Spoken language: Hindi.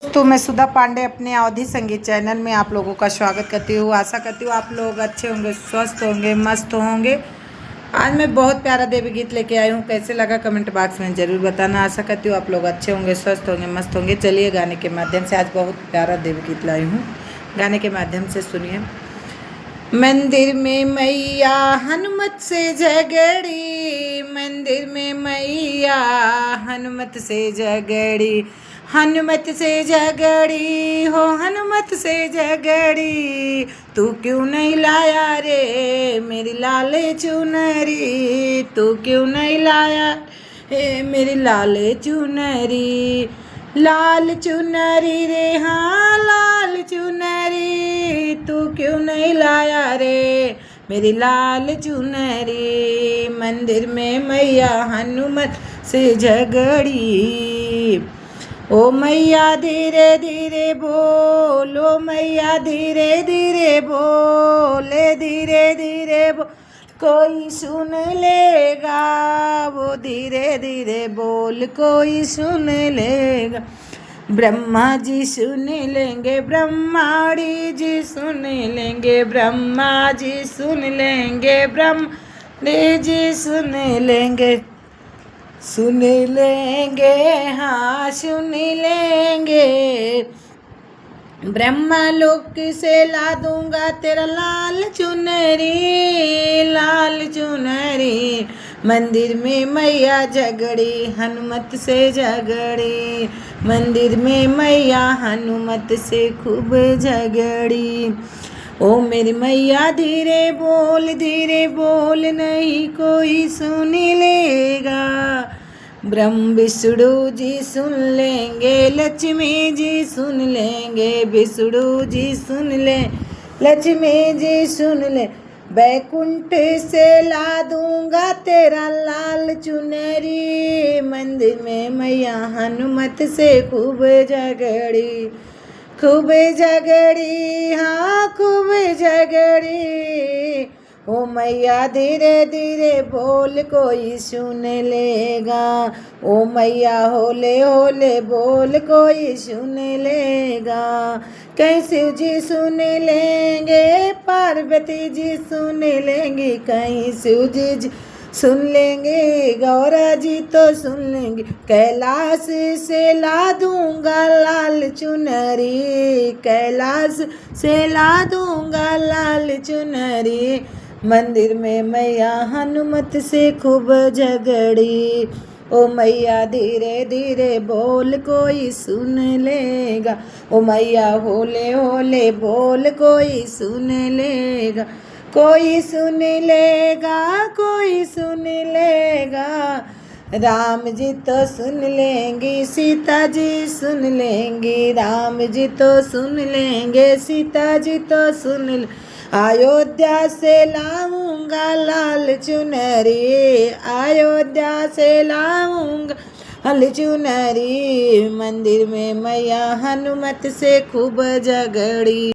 तो मैं सुधा पांडे अपने अवधि संगीत चैनल में आप लोगों का स्वागत करती हूँ। आशा करती हूँ आप लोग अच्छे होंगे, स्वस्थ होंगे, मस्त होंगे। आज मैं बहुत प्यारा देवी गीत लेके आई हूँ। कैसे लगा कमेंट बॉक्स में ज़रूर बताना। आशा करती हूँ आप लोग अच्छे होंगे, स्वस्थ होंगे, मस्त होंगे। चलिए गाने के माध्यम से आज बहुत प्यारा देवी गीत लाई हूँ। गाने के माध्यम से सुनिए। मंदिर में मैया हनुमत से झगड़ी, मंदिर में मैया हनुमत से झगड़ी, हनुमत से झगड़ी हो, हनुमत से झगड़ी। तू क्यों नहीं लाया रे मेरी लाल चुनरी, तू क्यों नहीं लाया रे मेरी लाल चुनरी। लाल चुनरी रे हाँ लाल चुनरी, तू क्यों नहीं लाया रे मेरी लाल चुनरी। मंदिर में मैया हनुमत से झगड़ी, ओ मैया धीरे धीरे बोलो, मैया धीरे धीरे बोले, धीरे धीरे बोल कोई सुन लेगा, वो धीरे धीरे बोल कोई सुन लेगा। ब्रह्मा जी सुन लेंगे, ब्रह्माणी जी सुन लेंगे, ब्रह्मा जी सुन लेंगे, ब्रह्मा जी सुन लेंगे, सुन लेंगे हाँ सुन लेंगे। ब्रह्मा लोक से ला दूंगा तेरा लाल चुनरी, लाल चुनरी। मंदिर में मैया झगड़ी, हनुमत से झगड़ी, मंदिर में मैया हनुमत से खूब झगड़ी। ओ मेरी मैया धीरे बोल नहीं कोई सुन लेगा। ब्रह्म विष्णु जी सुन लेंगे, लक्ष्मी जी सुन लेंगे, विष्णु जी सुन ले, लक्ष्मी जी सुन ले। बैकुंठ से ला दूंगा तेरा लाल चुनरी, मंदिर में मैया हनुमत से खूब झगड़ी, खूब झगड़ी हाँ खूब झगड़ी। ओ मैया धीरे धीरे बोल कोई सुन लेगा, ओ मैया होले होले बोल कोई सुन लेगा। कहीं शिव जी सुन लेंगे, पार्वती जी सुन लेंगी, कहीं शिव जी सुन लेंगे, गौरा जी तो सुन लेंगे। कैलाश से ला दूंगा लाल चुनरी, कैलाश से ला दूंगा लाल चुनरी। मंदिर में मैया हनुमत से खूब झगड़ी, ओ मैया धीरे धीरे बोल कोई सुन लेगा, ओ मैया होले होले बोल कोई सुन लेगा, कोई सुन लेगा, कोई सुन लेगा। राम जी तो सुन लेंगी, सीता जी सुन लेंगी, राम जी तो सुन लेंगे, सीता जी तो सुन ले। अयोध्या से लाऊंगा लाल चुनरी, अयोध्या से लाऊंगा लाल चुनरी। मंदिर में मैया हनुमत से खूब झगड़ी।